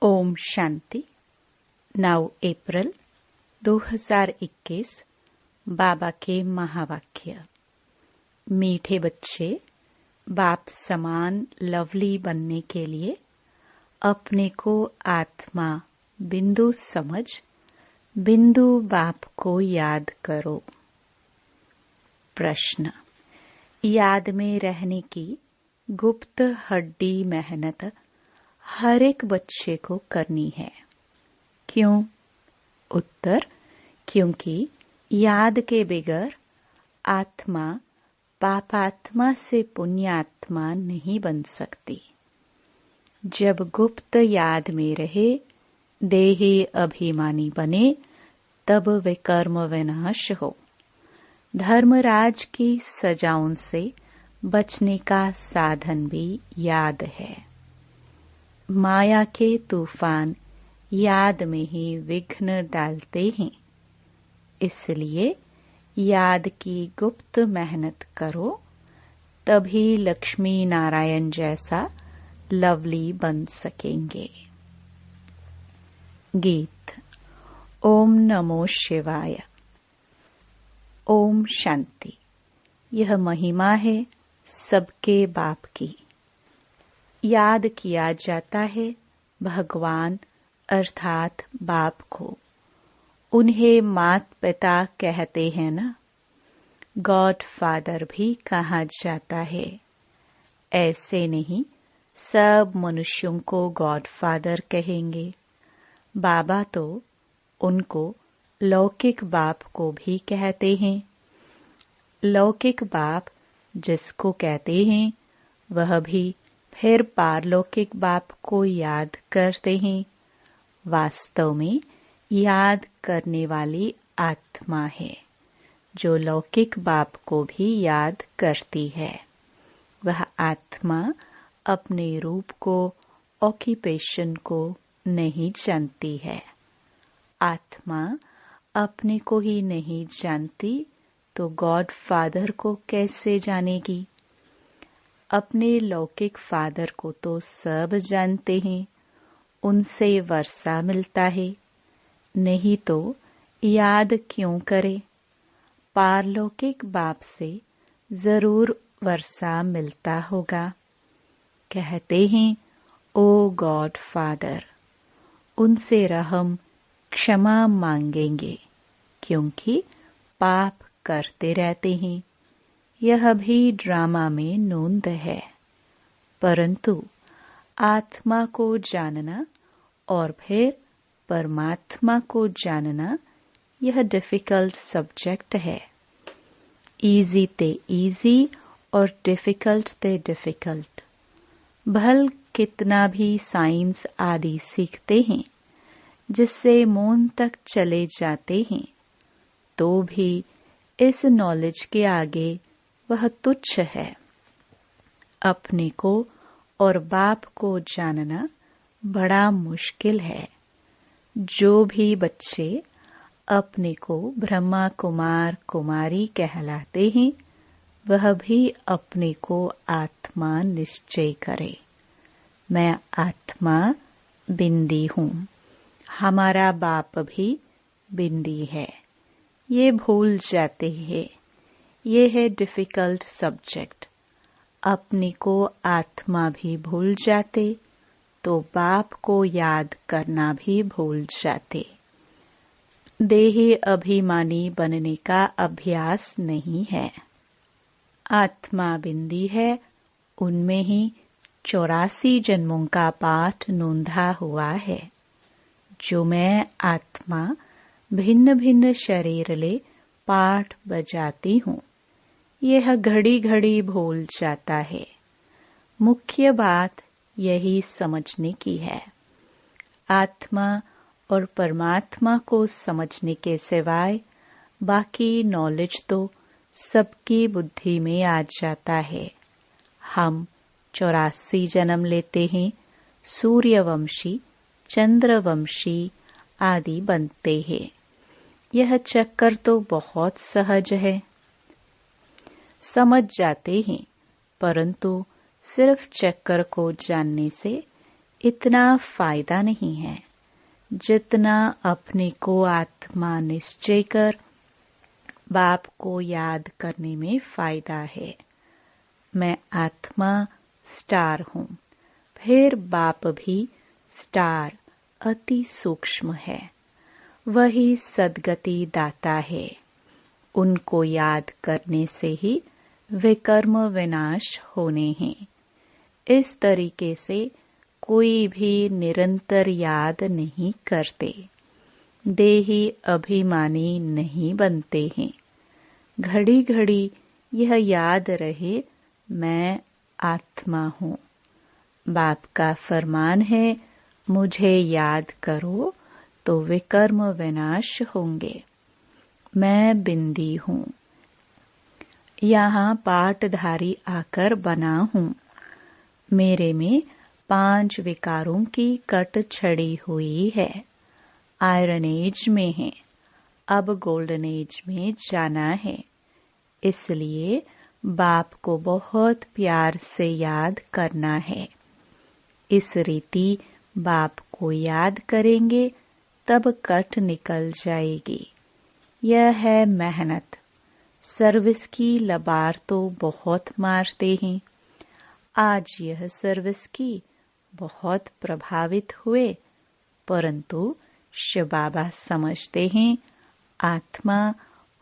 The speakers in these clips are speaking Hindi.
ओम शांति। 9 अप्रैल 2021 बाबा के महावाक्य। मीठे बच्चे, बाप समान लवली बनने के लिए अपने को आत्मा बिंदु समझ बिंदु बाप को याद करो। प्रश्न: याद में रहने की गुप्त हड्डी मेहनत हर एक बच्चे को करनी है। क्यों? उत्तर: क्योंकि याद के बगैर आत्मा पापात्मा से पुण्यात्मा नहीं बन सकती। जब गुप्त याद में रहे, देही अभिमानी बने, तब विकर्म विनाश हो। धर्मराज की सजाओं से बचने का साधन भी याद है। माया के तूफान याद में ही विघ्न डालते हैं, इसलिए याद की गुप्त मेहनत करो, तभी लक्ष्मी नारायण जैसा लवली बन सकेंगे। गीत। ओम नमो शिवाय। ओम शांति। यह महिमा है सबके बाप की। याद किया जाता है भगवान अर्थात बाप को। उन्हें मात पिता कहते हैं ना। गॉड फादर भी कहा जाता है। ऐसे नहीं, सब मनुष्यों को गॉड फादर कहेंगे। बाबा तो उनको लौकिक बाप को भी कहते हैं। लौकिक बाप जिसको कहते हैं, वह भी फिर पारलौकिक बाप को याद करते हैं। वास्तव में याद करने वाली आत्मा है, जो लौकिक बाप को भी याद करती है। वह आत्मा अपने रूप को, ऑक्यूपेशन को नहीं जानती है। आत्मा अपने को ही नहीं जानती तो गॉड फादर को कैसे जानेगी? अपने लौकिक फादर को तो सब जानते हैं, उनसे वर्षा मिलता है, नहीं तो याद क्यों करे? पारलौकिक बाप से जरूर वर्षा मिलता होगा। कहते हैं, ओ गॉड फादर, उनसे रहम क्षमा मांगेंगे, क्योंकि पाप करते रहते हैं। यह भी ड्रामा में नोंद है। परंतु आत्मा को जानना और फिर परमात्मा को जानना, यह डिफिकल्ट सब्जेक्ट है। इजी ते इजी और डिफिकल्ट ते डिफिकल्ट। भल कितना भी साइंस आदि सीखते हैं, जिससे मून तक चले जाते हैं, तो भी इस नॉलेज के आगे वह तुच्छ है। अपने को और बाप को जानना बड़ा मुश्किल है। जो भी बच्चे अपने को ब्रह्मा कुमार कुमारी कहलाते हैं, वह भी अपने को आत्मा निश्चय करे। मैं आत्मा बिंदी हूँ, हमारा बाप भी बिंदी है। ये भूल जाते हैं। ये है डिफिकल्ट सब्जेक्ट। अपने को आत्मा भी भूल जाते तो बाप को याद करना भी भूल जाते। देही अभिमानी बनने का अभ्यास नहीं है। आत्मा बिंदी है, उनमें ही 84 जन्मों का पाठ नोंधा हुआ है। जो मैं आत्मा भिन्न भिन्न शरीर ले पाठ बजाती हूँ, यह घड़ी घड़ी भूल जाता है। मुख्य बात यही समझने की है। आत्मा और परमात्मा को समझने के सिवाय बाकी नॉलेज तो सबकी बुद्धि में आ जाता है। हम 84 जन्म लेते हैं, सूर्यवंशी, चंद्रवंशी आदि बनते हैं। यह चक्कर तो बहुत सहज है, समझ जाते हैं। परंतु सिर्फ चक्कर को जानने से इतना फायदा नहीं है जितना अपने को आत्मा निश्चय कर बाप को याद करने में फायदा है। मैं आत्मा स्टार हूँ, फिर बाप भी स्टार अति सूक्ष्म है, वही सद्गति दाता है। उनको याद करने से ही विकर्म विनाश होने हैं। इस तरीके से कोई भी निरंतर याद नहीं करते, देही अभिमानी नहीं बनते हैं। घड़ी घड़ी यह याद रहे मैं आत्मा हूँ। बाप का फरमान है मुझे याद करो तो विकर्म विनाश होंगे। मैं बिंदी हूँ, यहाँ पाटधारी आकर बना हूँ। मेरे में 5 विकारों की कट छड़ी हुई है। आयरन एज में है, अब गोल्डन एज में जाना है। इसलिए बाप को बहुत प्यार से याद करना है। इस रीति बाप को याद करेंगे तब कट निकल जाएगी। यह है मेहनत। सर्विस की लबार तो बहुत मारते हैं। आज यह सर्विस की बहुत प्रभावित हुए, परंतु शिव बाबा समझते हैं आत्मा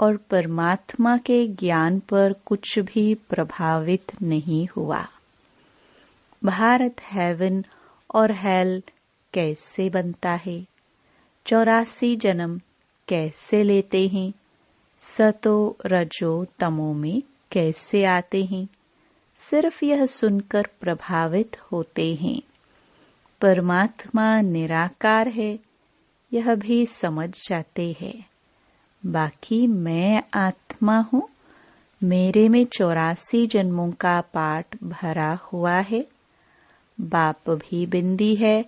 और परमात्मा के ज्ञान पर कुछ भी प्रभावित नहीं हुआ। भारत हेवन और हेल कैसे बनता है? 84 जन्म कैसे लेते हैं? सतो रजो तमो में कैसे आते हैं? सिर्फ यह सुनकर प्रभावित होते हैं। परमात्मा निराकार है, यह भी समझ जाते हैं। बाकी मैं आत्मा हूँ, मेरे में 84 जन्मों का पाठ भरा हुआ है। बाप भी बिंदी है,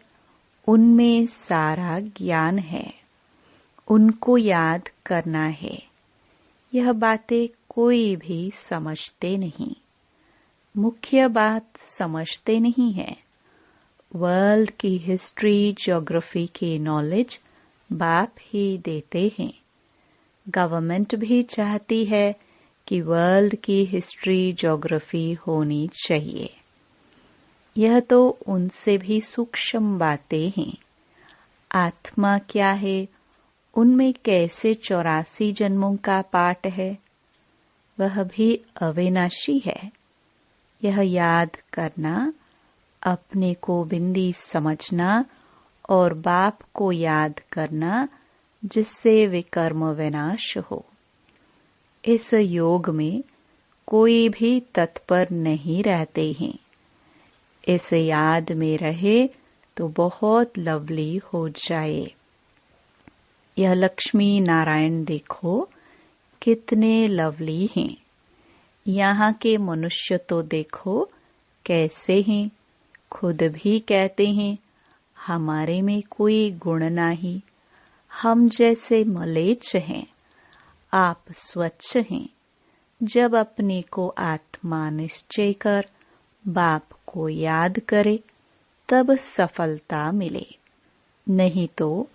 उनमें सारा ज्ञान है। उनको याद करना है। यह बातें कोई भी समझते नहीं। मुख्य बात समझते नहीं है। वर्ल्ड की हिस्ट्री ज्योग्राफी की नॉलेज बाप ही देते हैं। गवर्नमेंट भी चाहती है कि वर्ल्ड की हिस्ट्री ज्योग्राफी होनी चाहिए। यह तो उनसे भी सूक्ष्म बातें हैं। आत्मा क्या है, उनमें कैसे 84 जन्मों का पाठ है, वह भी अविनाशी है। यह याद करना, अपने को बिंदी समझना और बाप को याद करना, जिससे विकर्म विनाश हो। इस योग में कोई भी तत्पर नहीं रहते हैं। इस याद में रहे तो बहुत लवली हो जाए। यह लक्ष्मी नारायण देखो कितने लवली हैं। यहाँ के मनुष्य तो देखो कैसे हैं। खुद भी कहते हैं हमारे में कोई गुण नहीं, हम जैसे मलेच्छ हैं। आप स्वच्छ हैं। जब अपने को आत्मा निश्चय कर बाप को याद करे तब सफलता मिले, नहीं तो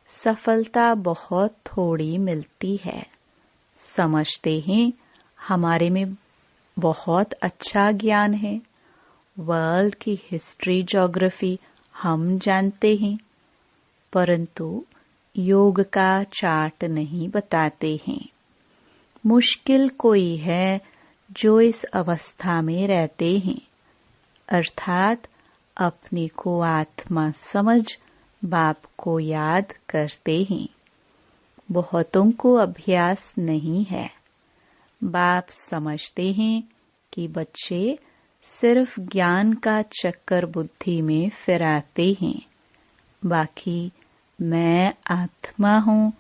सफलता बहुत थोड़ी मिलती है। समझते हैं हमारे में बहुत अच्छा ज्ञान है। वर्ल्ड की हिस्ट्री ज्योग्राफी हम जानते हैं, परंतु योग का चार्ट नहीं बताते हैं। मुश्किल कोई है जो इस अवस्था में रहते हैं, अर्थात अपने को आत्मा समझ बाप को याद करते हैं। बहुतों को अभ्यास नहीं है। बाप समझते हैं कि बच्चे सिर्फ ज्ञान का चक्कर बुद्धि में फिराते हैं। बाकी मैं आत्मा हूँ,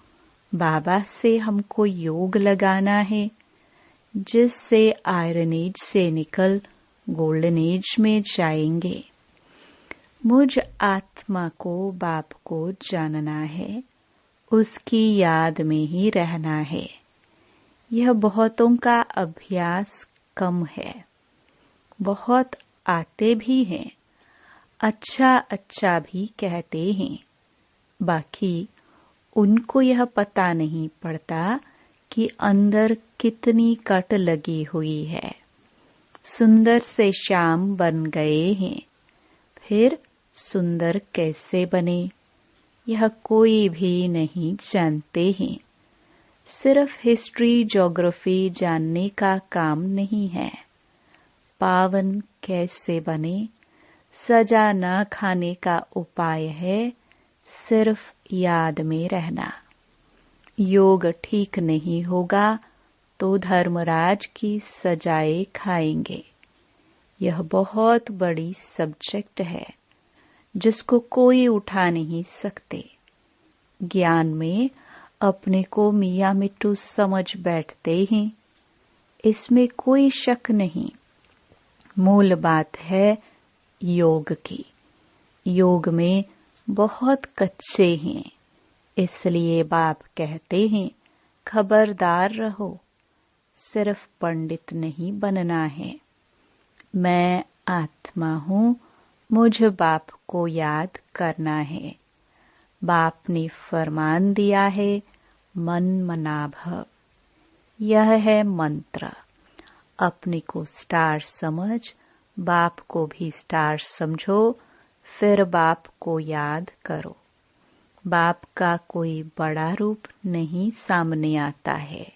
बाबा से हमको योग लगाना है, जिससे आयरन एज से निकल गोल्डन एज में जाएंगे। मुझ आत्मा को बाप को जानना है, उसकी याद में ही रहना है। यह बहुतों का अभ्यास कम है। बहुत आते भी हैं। अच्छा अच्छा भी कहते हैं, बाकी उनको यह पता नहीं पड़ता कि अंदर कितनी कट लगी हुई है। सुंदर से श्याम बन गए हैं, फिर सुंदर कैसे बने यह कोई भी नहीं जानते हैं। सिर्फ हिस्ट्री ज्योग्राफी जानने का काम नहीं है। पावन कैसे बने, सजा न खाने का उपाय है सिर्फ याद में रहना। योग ठीक नहीं होगा तो धर्मराज की सजाएं खाएंगे। यह बहुत बड़ी सब्जेक्ट है जिसको कोई उठा नहीं सकते। ज्ञान में अपने को मियाँ मिट्टू समझ बैठते हैं, इसमें कोई शक नहीं। मूल बात है योग की। योग में बहुत कच्चे हैं, इसलिए बाप कहते हैं खबरदार रहो, सिर्फ पंडित नहीं बनना है। मैं आत्मा हूँ, मुझ बाप को याद करना है। बाप ने फरमान दिया है मन मना भव, यह है मंत्र। अपने को स्टार समझ, बाप को भी स्टार समझो, फिर बाप को याद करो। बाप का कोई बड़ा रूप नहीं सामने आता है,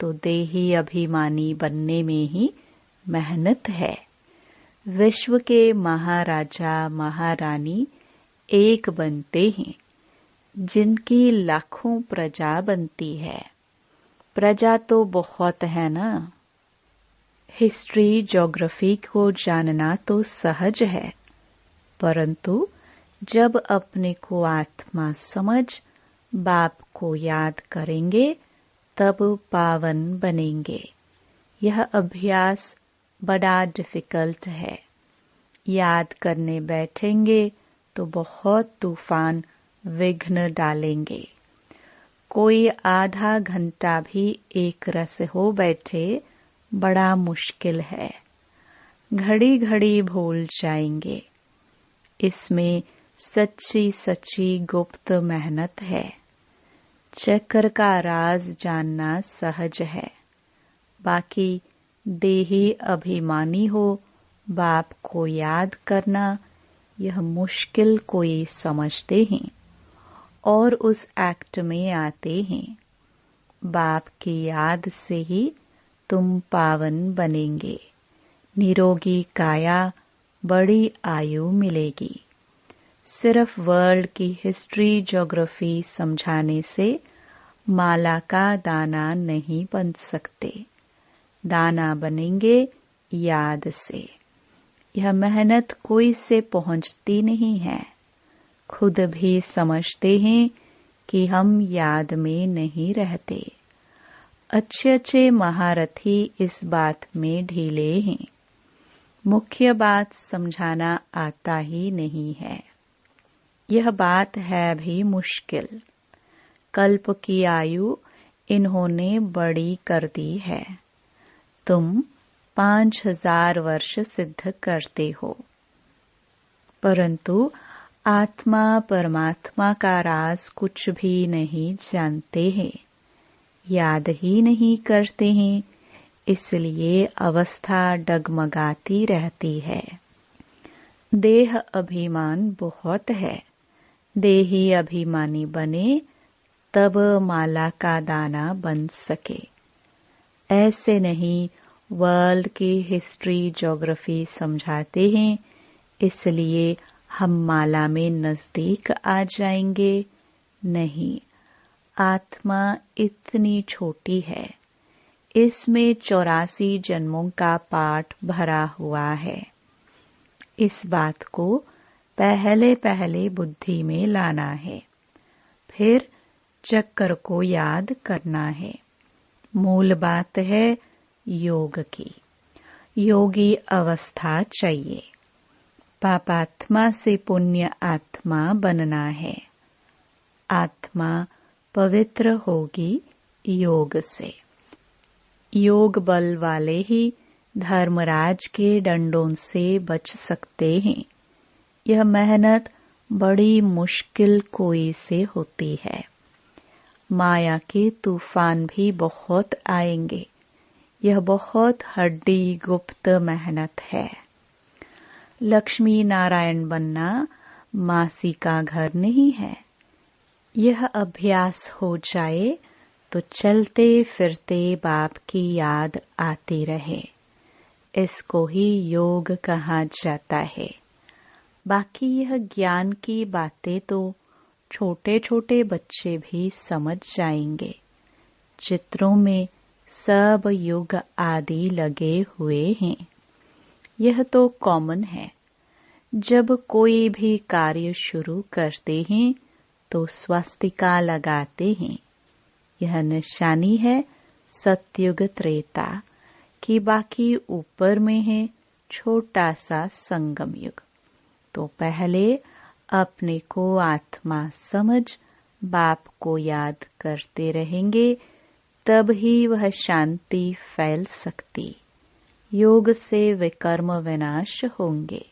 तो देही अभिमानी बनने में ही मेहनत है। विश्व के महाराजा महारानी एक बनते हैं, जिनकी लाखों प्रजा बनती है। प्रजा तो बहुत है ना। हिस्ट्री ज्योग्राफी को जानना तो सहज है, परंतु जब अपने को आत्मा समझ बाप को याद करेंगे तब पावन बनेंगे। यह अभ्यास बड़ा डिफिकल्ट है। याद करने बैठेंगे तो बहुत तूफान विघ्न डालेंगे। कोई आधा घंटा भी एक रस हो बैठे बड़ा मुश्किल है, घड़ी घड़ी भूल जाएंगे। इसमें सच्ची सच्ची गुप्त मेहनत है। चक्र का राज जानना सहज है, बाकी देही अभिमानी हो बाप को याद करना यह मुश्किल कोई समझते हैं और उस एक्ट में आते हैं। बाप की याद से ही तुम पावन बनेंगे। निरोगी काया, बड़ी आयु मिलेगी। सिर्फ वर्ल्ड की हिस्ट्री ज्योग्राफी समझाने से माला का दाना नहीं बन सकते। दाना बनेंगे याद से। यह मेहनत कोई से पहुंचती नहीं है। खुद भी समझते हैं कि हम याद में नहीं रहते। अच्छे अच्छे महारथी इस बात में ढीले हैं। मुख्य बात समझाना आता ही नहीं है। यह बात है भी मुश्किल। कल्प की आयु इन्होंने बड़ी कर दी है। तुम 5000 वर्ष सिद्ध करते हो, परंतु आत्मा परमात्मा का राज कुछ भी नहीं जानते हैं, याद ही नहीं करते हैं, इसलिए अवस्था डगमगाती रहती है। देह अभिमान बहुत है। देही अभिमानी बने तब माला का दाना बन सके। ऐसे नहीं वर्ल्ड की हिस्ट्री ज्योग्राफी समझाते हैं इसलिए हम माला में नजदीक आ जाएंगे। नहीं, आत्मा इतनी छोटी है, इसमें 84 जन्मों का पाठ भरा हुआ है। इस बात को पहले पहले बुद्धि में लाना है, फिर चक्कर को याद करना है। मूल बात है योग की। योगी अवस्था चाहिए। पापात्मा से पुण्य आत्मा बनना है। आत्मा पवित्र होगी योग से। योग बल वाले ही धर्मराज के डंडों से बच सकते हैं। यह मेहनत बड़ी मुश्किल कोई से होती है। माया के तूफान भी बहुत आएंगे। यह बहुत हड्डी गुप्त मेहनत है। लक्ष्मी नारायण बनना मासी का घर नहीं है। यह अभ्यास हो जाए तो चलते फिरते बाप की याद आती रहे। इसको ही योग कहा जाता है। बाकी यह ज्ञान की बातें तो छोटे छोटे बच्चे भी समझ जाएंगे। चित्रों में सब युग आदि लगे हुए हैं। यह तो कॉमन है। जब कोई भी कार्य शुरू करते हैं तो स्वस्तिका लगाते हैं। यह निशानी है सतयुग त्रेता की। बाकी ऊपर में है छोटा सा संगम युग। तो पहले अपने को आत्मा समझ बाप को याद करते रहेंगे, तब ही वह शांति फैल सकती। योग से विकर्म विनाश होंगे।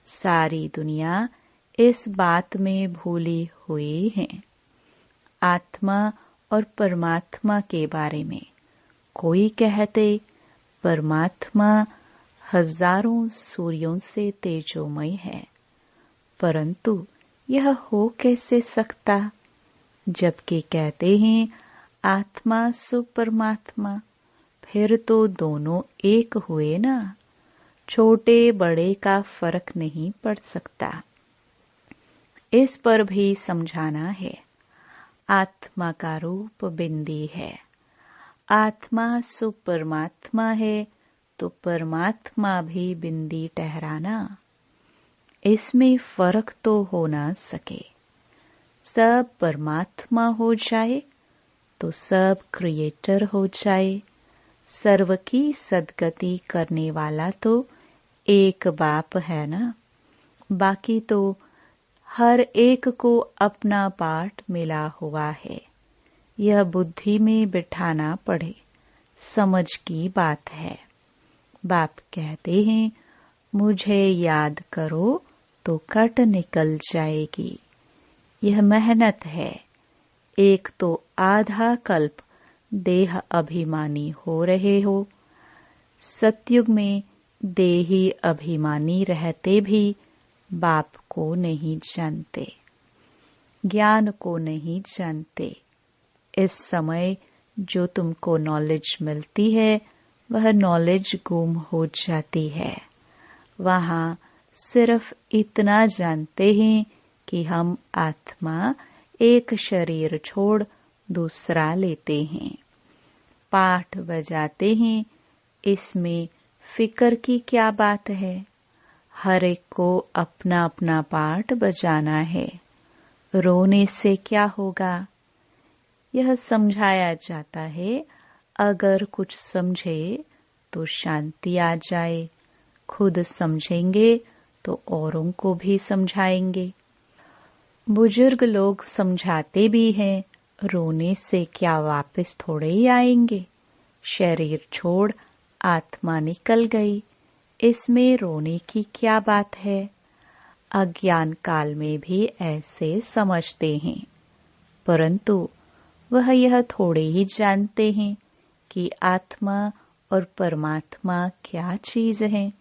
सारी दुनिया इस बात में भूली हुई है। आत्मा और परमात्मा के बारे में कोई कहते परमात्मा हजारों सूर्यों से तेजोमय है, परंतु यह हो कैसे सकता? जबकि कहते हैं आत्मा सु परमात्मा, फिर तो दोनों एक हुए ना। छोटे बड़े का फर्क नहीं पड़ सकता। इस पर भी समझाना है। आत्मा का रूप बिंदी है। आत्मा सु परमात्मा है तो परमात्मा भी बिंदी ठहराना। इसमें फर्क तो हो ना सके। सब परमात्मा हो जाए तो सब क्रिएटर हो जाए। सर्व की सद्गति करने वाला तो एक बाप है ना। बाकी तो हर एक को अपना पार्ट मिला हुआ है। यह बुद्धि में बिठाना पड़े, समझ की बात है। बाप कहते हैं मुझे याद करो तो कट निकल जाएगी। यह मेहनत है। एक तो आधा कल्प देह अभिमानी हो रहे हो। सतयुग में देही अभिमानी रहते भी बाप को नहीं जानते, ज्ञान को नहीं जानते। इस समय जो तुमको नॉलेज मिलती है वह नॉलेज गुम हो जाती है। वहाँ सिर्फ इतना जानते हैं कि हम आत्मा एक शरीर छोड़ दूसरा लेते हैं। पाठ बजाते हैं, इसमें फिक्र की क्या बात है? हर एक को अपना अपना पाठ बजाना है। रोने से क्या होगा? यह समझाया जाता है अगर कुछ समझे तो शांति आ जाए। खुद समझेंगे तो औरों को भी समझाएंगे। बुजुर्ग लोग समझाते भी हैं रोने से क्या वापस थोड़े ही आएंगे। शरीर छोड़ आत्मा निकल गई, इसमें रोने की क्या बात है? अज्ञान काल में भी ऐसे समझते हैं, परंतु वह यह थोड़े ही जानते हैं कि आत्मा और परमात्मा क्या चीज है।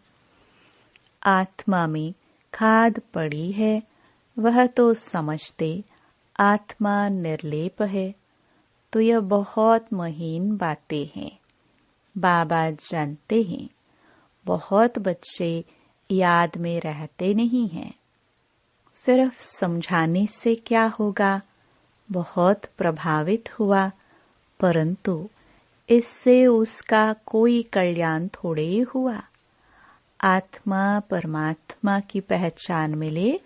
आत्मा में खाद पड़ी है, वह तो समझते आत्मा निर्लेप है। तो यह बहुत महीन बातें हैं। बाबा जानते हैं बहुत बच्चे याद में रहते नहीं हैं। सिर्फ समझाने से क्या होगा? बहुत प्रभावित हुआ, परंतु इससे उसका कोई कल्याण थोड़े हुआ। आत्मा परमात्मा की पहचान मिले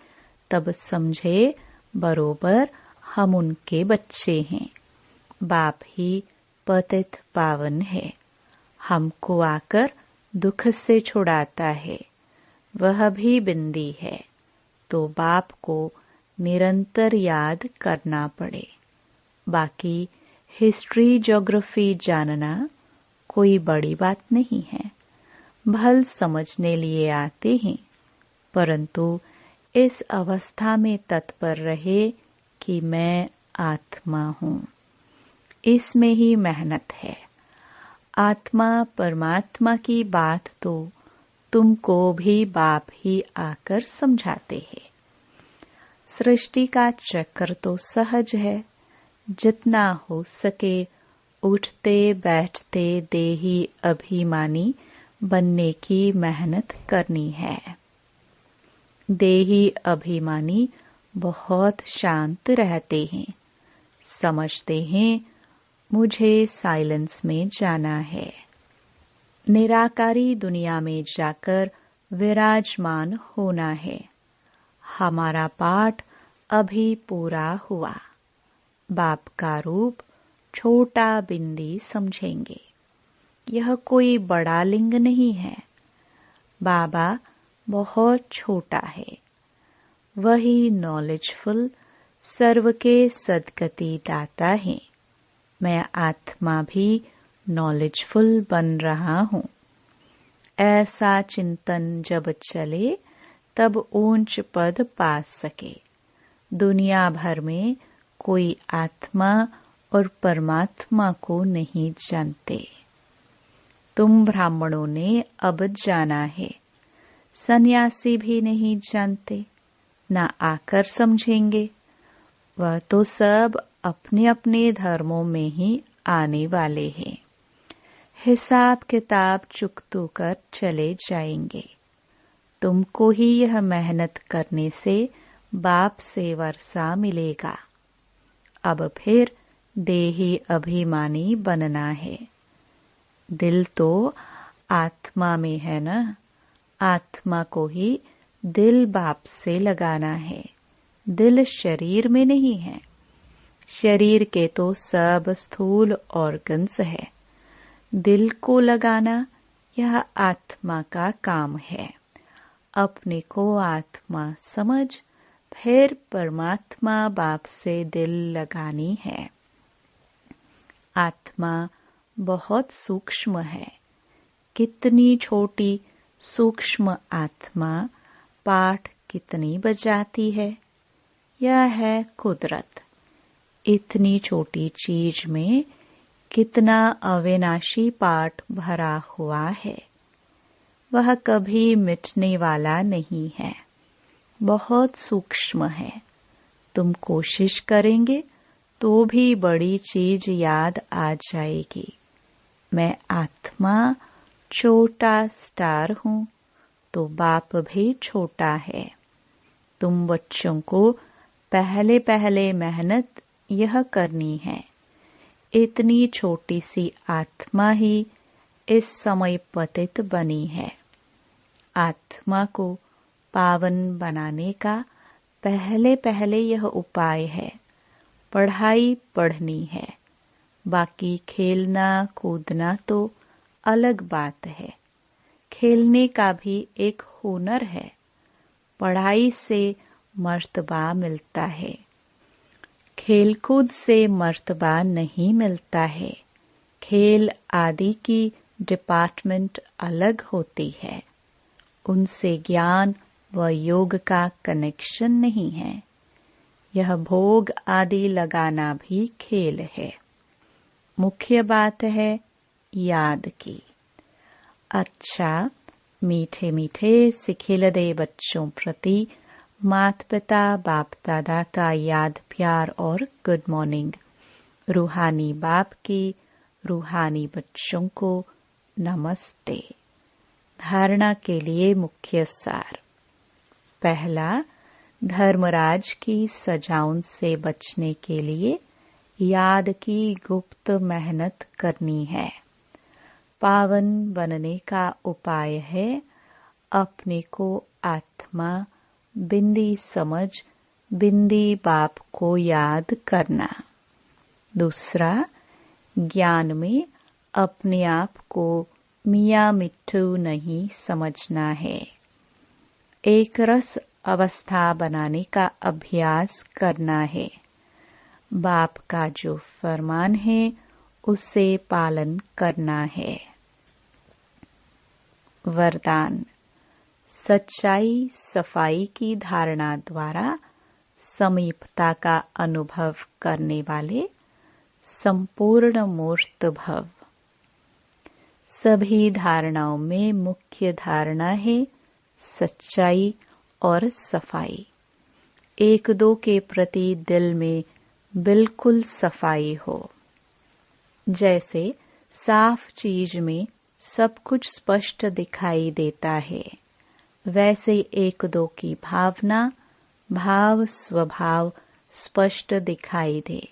तब समझे बरोबर हम उनके बच्चे हैं। बाप ही पतित पावन है, हमको आकर दुख से छुड़ाता है। वह भी बिंदी है, तो बाप को निरंतर याद करना पड़े। बाकी हिस्ट्री ज्योग्राफी जानना कोई बड़ी बात नहीं है। भल समझने लिए आते हैं, परंतु इस अवस्था में तत्पर रहे कि मैं आत्मा हूँ। इसमें ही मेहनत है। आत्मा परमात्मा की बात तो तुमको भी बाप ही आकर समझाते हैं। सृष्टि का चक्र तो सहज है। जितना हो सके उठते बैठते देही अभिमानी बनने की मेहनत करनी है। देही अभिमानी बहुत शांत रहते हैं, समझते हैं मुझे साइलेंस में जाना है। निराकारी दुनिया में जाकर विराजमान होना है। हमारा पाठ अभी पूरा हुआ। बाप का रूप छोटा बिंदी समझेंगे। यह कोई बड़ा लिंग नहीं है। बाबा बहुत छोटा है। वही नॉलेजफुल सर्व के सद्गति दाता है। मैं आत्मा भी नॉलेजफुल बन रहा हूँ। ऐसा चिंतन जब चले तब ऊंच पद पा सके। दुनिया भर में कोई आत्मा और परमात्मा को नहीं जानते। तुम ब्राह्मणों ने अब जाना है। सन्यासी भी नहीं जानते, ना आकर समझेंगे। वह तो सब अपने अपने धर्मों में ही आने वाले हैं। हिसाब किताब चुकतू कर चले जाएंगे। तुमको ही यह मेहनत करने से बाप से वर्षा मिलेगा। अब फिर देही अभिमानी बनना है। दिल तो आत्मा में है ना। आत्मा को ही दिल बाप से लगाना है। दिल शरीर में नहीं है। शरीर के तो सब स्थूल ऑर्गन्स है। दिल को लगाना यह आत्मा का काम है। अपने को आत्मा समझ फिर परमात्मा बाप से दिल लगानी है। आत्मा बहुत सूक्ष्म है। कितनी छोटी सूक्ष्म आत्मा पाठ कितनी बजाती है। यह है कुदरत। इतनी छोटी चीज में कितना अविनाशी पाठ भरा हुआ है। वह कभी मिटने वाला नहीं है। बहुत सूक्ष्म है। तुम कोशिश करेंगे तो भी बड़ी चीज याद आ जाएगी। मैं आत्मा छोटा स्टार हूँ तो बाप भी छोटा है। तुम बच्चों को पहले पहले मेहनत यह करनी है। इतनी छोटी सी आत्मा ही इस समय पतित बनी है। आत्मा को पावन बनाने का पहले पहले यह उपाय है। पढ़ाई पढ़नी है। बाकी खेलना कूदना तो अलग बात है। खेलने का भी एक हुनर है। पढ़ाई से मर्तबा मिलता है। खेलकूद से मर्तबा नहीं मिलता है। खेल आदि की डिपार्टमेंट अलग होती है। उनसे ज्ञान व योग का कनेक्शन नहीं है। यह भोग आदि लगाना भी खेल है। मुख्य बात है याद की। अच्छा, मीठे मीठे सिखिलदे बच्चों प्रति माता पिता बाप दादा का याद प्यार और गुड मॉर्निंग। रूहानी बाप की रूहानी बच्चों को नमस्ते। धारणा के लिए मुख्य सार। पहला, धर्मराज की सजाओं से बचने के लिए याद की गुप्त मेहनत करनी है। पावन बनने का उपाय है अपने को आत्मा बिंदी समझ बिंदी बाप को याद करना। दूसरा, ज्ञान में अपने आप को मियाँ मिट्टू नहीं समझना है। एक रस अवस्था बनाने का अभ्यास करना है। बाप का जो फरमान है उसे पालन करना है। वरदान। सच्चाई सफाई की धारणा द्वारा समीपता का अनुभव करने वाले संपूर्ण मूर्त भव। सभी धारणाओं में मुख्य धारणा है सच्चाई और सफाई। एक दो के प्रति दिल में बिल्कुल सफाई हो। जैसे साफ चीज में सब कुछ स्पष्ट दिखाई देता है, वैसे एक दो की भावना, भाव स्वभाव स्पष्ट दिखाई दे।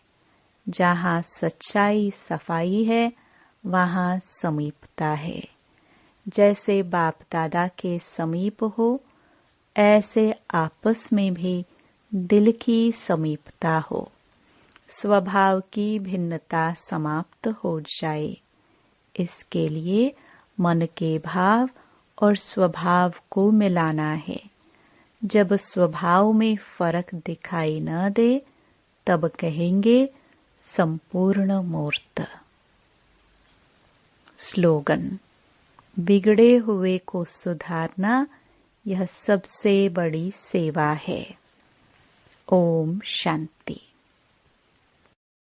जहाँ सच्चाई सफाई है वहाँ समीपता है। जैसे बाप दादा के समीप हो, ऐसे आपस में भी दिल की समीपता हो। स्वभाव की भिन्नता समाप्त हो जाए। इसके लिए मन के भाव और स्वभाव को मिलाना है। जब स्वभाव में फर्क दिखाई न दे तब कहेंगे संपूर्ण मूर्त। स्लोगन: बिगड़े हुए को सुधारना यह सबसे बड़ी सेवा है। ओम शांति।